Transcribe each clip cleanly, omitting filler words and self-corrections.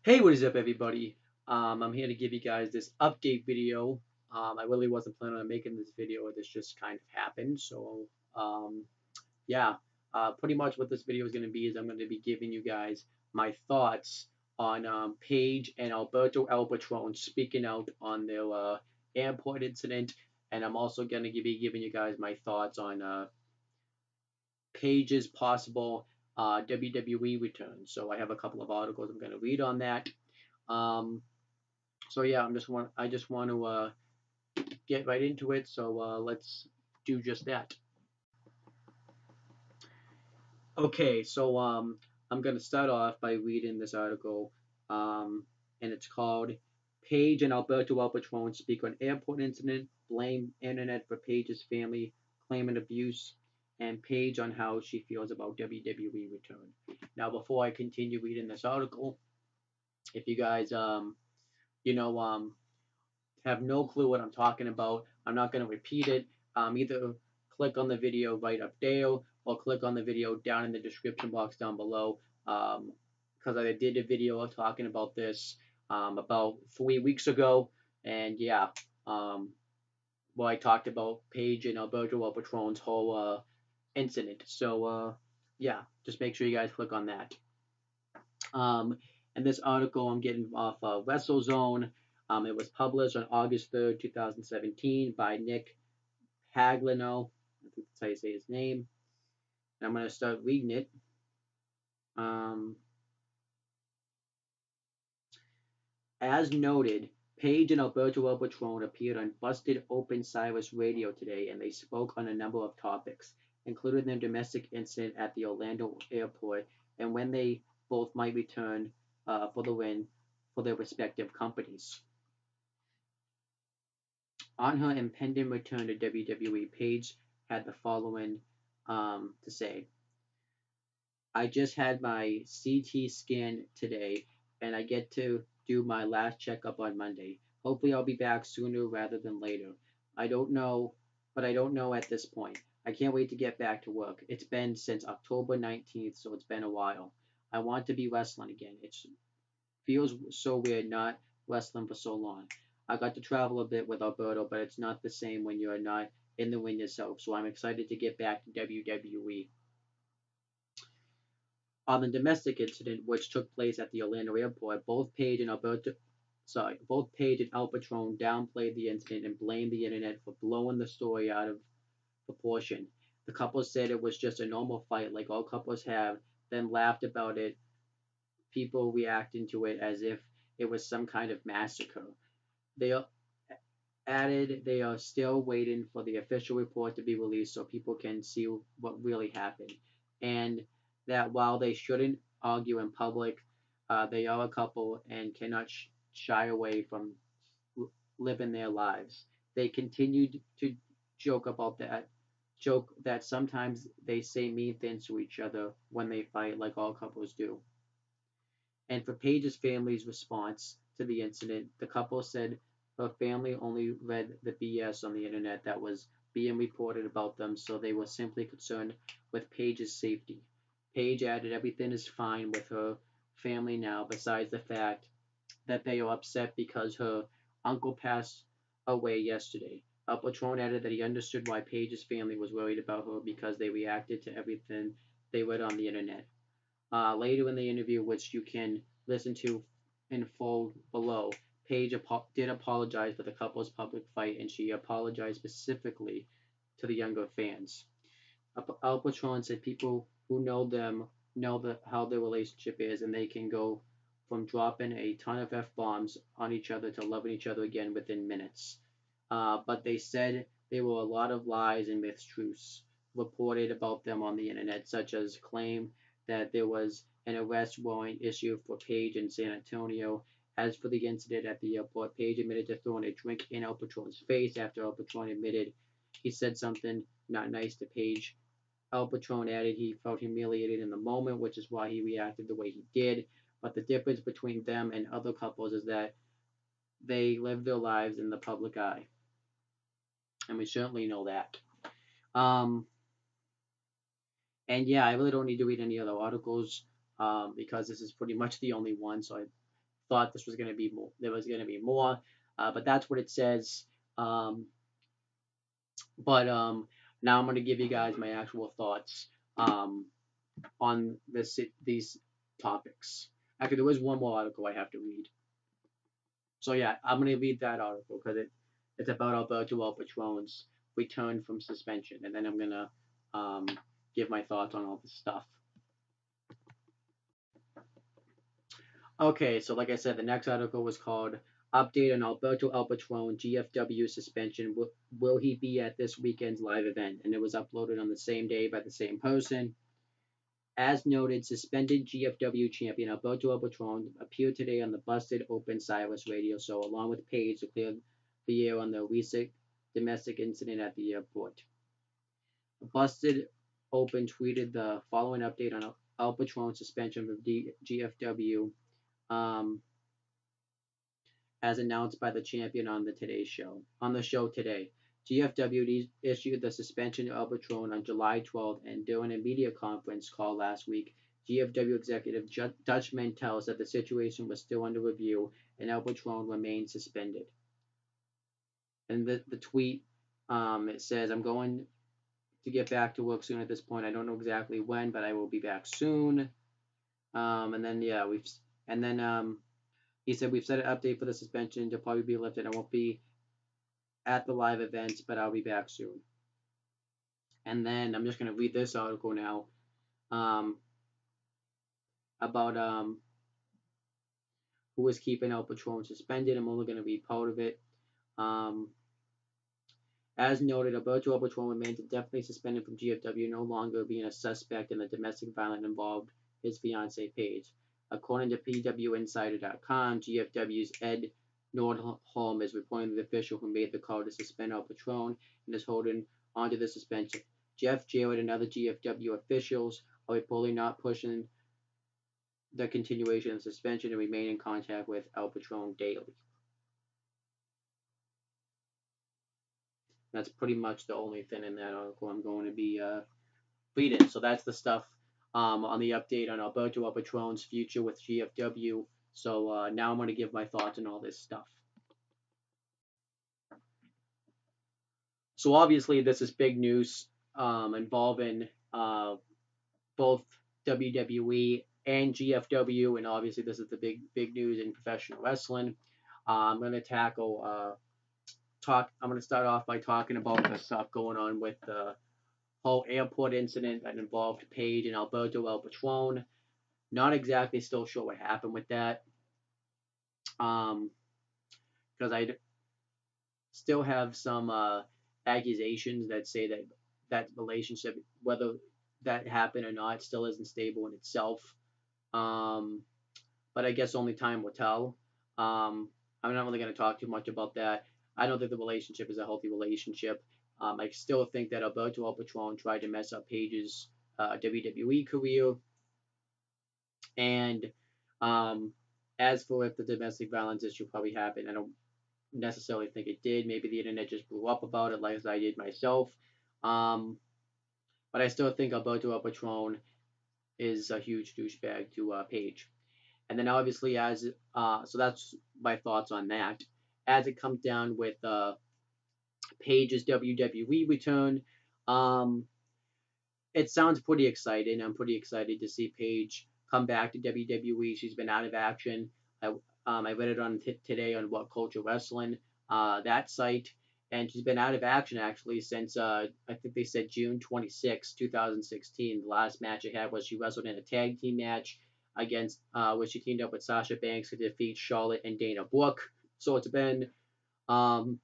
Hey, what is up, everybody? I'm here to give you guys this update video. I really wasn't planning on making this video. This just kind of happened. So, um, yeah, pretty much what this video is going to be is I'm going to be giving you guys my thoughts on Paige and Alberto Patron speaking out on their airport incident, and I'm also going to be giving you guys my thoughts on Paige's possible WWE return. So I have a couple of articles I'm going to read on that. Um, so yeah, I just want to get right into it. So let's do just that. Okay, so I'm gonna start off by reading this article, and it's called "Paige and Alberto Alpatron speak on airport incident, blame internet for Paige's family, claiming abuse, and Paige on how she feels about WWE return." Now, before I continue reading this article, if you guys you know have no clue what I'm talking about, I'm not going to repeat it. Either click on the video right up there or click on the video down in the description box down below. Because I did a video talking about this about 3 weeks ago, and yeah, um, well, I talked about Paige and Alberto Patron's whole incident. So yeah, just make sure you guys click on that. Um, and this article I'm getting off WrestleZone. It was published on August 3rd, 2017 by Nick Paglino. I think that's how you say his name. And I'm going to start reading it. Um, as noted, Paige and Alberto El Patron appeared on Busted Open Cyrus Radio today, and they spoke on a number of topics, including their domestic incident at the Orlando airport and when they both might return for the win for their respective companies. On her impending return to WWE, Paige had the following to say: "I just had my CT scan today, and I get to do my last checkup on Monday. Hopefully, I'll be back sooner rather than later. I don't know, but I don't know at this point. I can't wait to get back to work. It's been since October 19th, so it's been a while. I want to be wrestling again. It feels so weird not wrestling for so long. I got to travel a bit with Alberto, but it's not the same when you're not in the ring yourself, so I'm excited to get back to WWE." On the domestic incident, which took place at the Orlando airport, both Paige and Al Patron downplayed the incident and blamed the internet for blowing the story out of proportion. The couple said it was just a normal fight like all couples have, then laughed about it, people reacting to it as if it was some kind of massacre. They added they are still waiting for the official report to be released so people can see what really happened, and that while they shouldn't argue in public, they are a couple and cannot shy away from living their lives. They continued to joke about that. Joke that sometimes they say mean things to each other when they fight, like all couples do. And for Paige's family's response to the incident, the couple said her family only read the BS on the internet that was being reported about them, so they were simply concerned with Paige's safety. Paige added everything is fine with her family now, besides the fact that they are upset because her uncle passed away yesterday. Patron added that he understood why Paige's family was worried about her because they reacted to everything they read on the internet. Later in the interview, which you can listen to in full below, Paige did apologize for the couple's public fight, and she apologized specifically to the younger fans. Al Patron said people who know them know how their relationship is, and they can go from dropping a ton of F bombs on each other to loving each other again within minutes. But they said there were a lot of lies and mistruths reported about them on the internet, such as claim that there was an arrest warrant issued for Paige in San Antonio. As for the incident at the airport, Paige admitted to throwing a drink in El Patron's face after El Patron admitted he said something not nice to Paige. El Patron added he felt humiliated in the moment, which is why he reacted the way he did. But the difference between them and other couples is that they live their lives in the public eye. And we certainly know that. Um, and yeah, I really don't need to read any other articles because this is pretty much the only one. So I thought this was going to be more. There was going to be more, but that's what it says. Um, but now I'm going to give you guys my actual thoughts um, on these topics. Actually, there was one more article I have to read. So yeah, I'm going to read that article because it's about Alberto Patron's return from suspension, and then I'm going to um, give my thoughts on all this stuff. Okay, so like I said, the next article was called "Update on Alberto Patron GFW Suspension. Will he be at this weekend's live event?" And it was uploaded on the same day by the same person. As noted, suspended GFW champion Alberto Patron appeared today on the Busted Open Silas radio show, along with Paige, to clear the air on the recent domestic incident at the airport. Busted Open tweeted the following update on Al Patron's suspension from GFW, um, as announced by the champion on the show today. GFW issued the suspension of Patron on July 12th, and during a media conference call last week, GFW executive Dutch Mantell said the situation was still under review and El Patron remained suspended. And the tweet, it says, "I'm going to get back to work soon at this point. I don't know exactly when, but I will be back soon." And then, yeah, he said, "We've set an update for the suspension to probably be lifted. I won't be at the live events, but I'll be back soon." And then I'm just going to read this article now um, about who is keeping El Patron suspended. I'm only going to read part of it. Um, as noted, Alberto El Patron remains indefinitely suspended from GFW, no longer being a suspect in the domestic violence involved his fiancee Paige. According to PWInsider.com, GFW's Ed Nordholm is reporting the official who made the call to suspend El Patron and is holding onto the suspension. Jeff Jarrett and other GFW officials are reportedly not pushing the continuation of suspension and remain in contact with El Patron daily. That's pretty much the only thing in that article I'm going to be reading. So that's the stuff on the update on Alberto Patron's future with GFW. So now I'm going to give my thoughts on all this stuff. So obviously this is big news involving both WWE and GFW, and obviously this is the big news in professional wrestling. I'm going to I'm going to start off by talking about the stuff going on with the whole airport incident that involved Paige and Alberto El Patron. Not exactly still sure what happened with that. Because I still have some accusations that say that that relationship, whether that happened or not, still isn't stable in itself. Um, but I guess only time will tell. I'm not really going to talk too much about that. I don't think the relationship is a healthy relationship. I still think that Alberto El Patron tried to mess up Paige's WWE career. And as for if the domestic violence issue probably happened, I don't necessarily think it did. Maybe the internet just blew up about it, like I did myself. Um, but I still think Alberto El Patron is a huge douchebag to Paige. And then obviously, so that's my thoughts on that. As it comes down with Paige's WWE return, um, it sounds pretty exciting. I'm pretty excited to see Paige come back to WWE. She's been out of action. I read it on today on What Culture Wrestling, that site, and she's been out of action actually since I think they said June 26, 2016. The last match she had was she wrestled in a tag team match against where she teamed up with Sasha Banks to defeat Charlotte and Dana Brooke. So it's been um,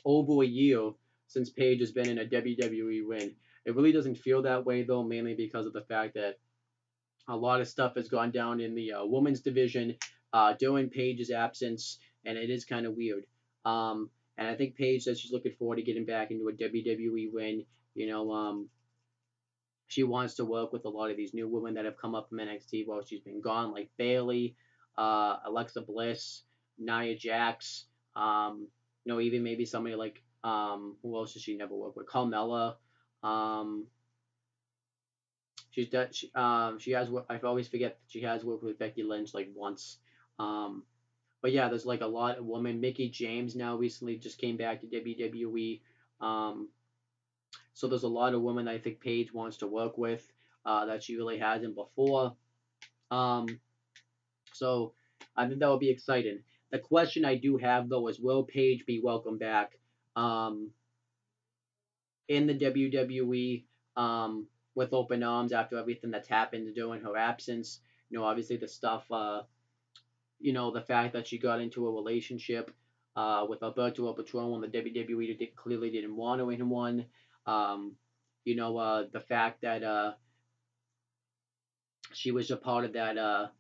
over a year since Paige has been in a WWE ring. It really doesn't feel that way though, mainly because of the fact that a lot of stuff has gone down in the women's division during Paige's absence, and it is kind of weird. And I think Paige says she's looking forward to getting back into a WWE ring. You know, she wants to work with a lot of these new women that have come up from NXT while she's been gone, like Bayley, Alexa Bliss, Nia Jax. Even maybe somebody like who else does she never work with? Carmella. Um, she has. I always forget that she has worked with Becky Lynch like once. Um, but yeah, there's like a lot of women. Mickey James now recently just came back to WWE. Um, so there's a lot of women that I think Paige wants to work with that she really hasn't before. Um, so I think that would be exciting. The question I do have though is, will Paige be welcome back um, in the WWE with open arms after everything that's happened during her absence? Obviously the stuff, the fact that she got into a relationship with Alberto Patron when the WWE clearly didn't want her in one. Um, the fact that she was a part of that,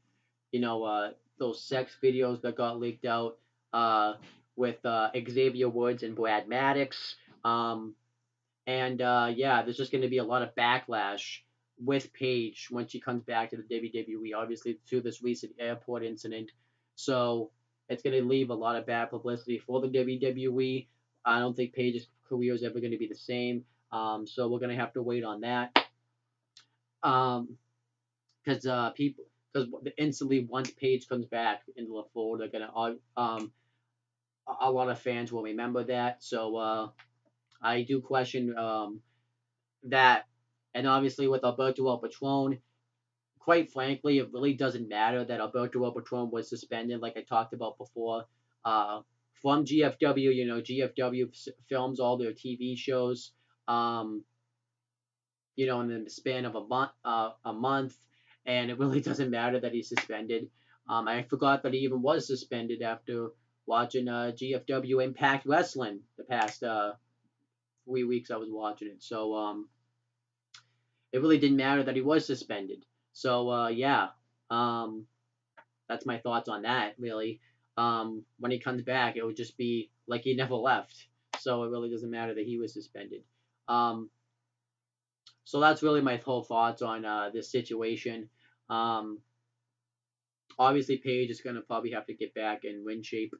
those sex videos that got leaked out uh, with Xavier Woods and Brad Maddox. Um, and yeah, there's just going to be a lot of backlash with Paige when she comes back to the WWE, obviously, through this recent airport incident. So it's going to leave a lot of bad publicity for the WWE. I don't think Paige's career is ever going to be the same. So we're going to have to wait on that. Because people, because instantly once Paige comes back into the fold, they're going to a lot of fans will remember that. So I do question that. And obviously, with Alberto El Patron, quite frankly, it really doesn't matter that Alberto El Patron was suspended, like I talked about before, uh, from GFW. GFW films all their TV shows, um, in the span of a month, and it really doesn't matter that he's suspended. I forgot that he even was suspended after watching GFW Impact Wrestling the past 3 weeks I was watching it. So it really didn't matter that he was suspended. So yeah, um, that's my thoughts on that. Really, when he comes back, it would just be like he never left. So it really doesn't matter that he was suspended. Um, so that's really my whole thoughts on this situation. Um, Obviously, Paige is going to probably have to get back in win shape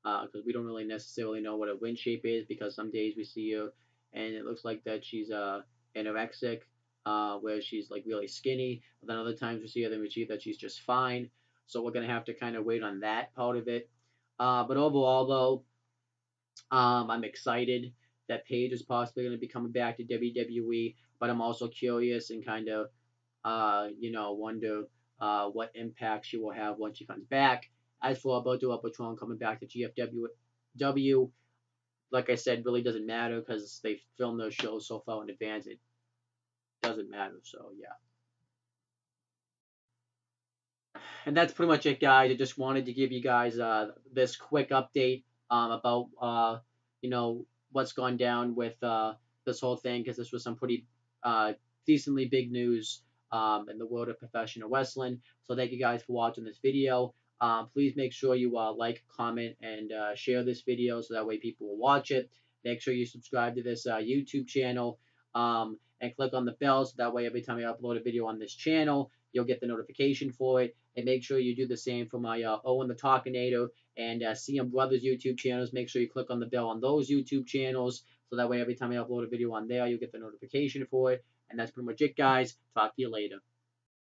because we don't really necessarily know what a win shape is, because some days we see her and it looks like that she's anorexic, where she's like really skinny. But then other times we see her, then we see that she's just fine. So we're going to have to kind of wait on that part of it. But overall, though, I'm excited that Paige is possibly going to be coming back to WWE, but I'm also curious and kind of wonder what impact she will have once she comes back. As for Alberto Patron coming back to GFW, like I said, really doesn't matter because they filmed those shows so far in advance. It doesn't matter. So yeah. And that's pretty much it, guys. I just wanted to give you guys this quick update about what's gone down with this whole thing, because this was some pretty decently big news in the world of professional wrestling. So thank you guys for watching this video. Please make sure you like, comment, and share this video so that way people will watch it. Make sure you subscribe to this YouTube channel and click on the bell so that way every time I upload a video on this channel, you'll get the notification for it. And make sure you do the same for my Owen the Talkinator and CM Brothers YouTube channels. Make sure you click on the bell on those YouTube channels so that way every time I upload a video on there, you'll get the notification for it. And that's pretty much it, guys. Talk to you later.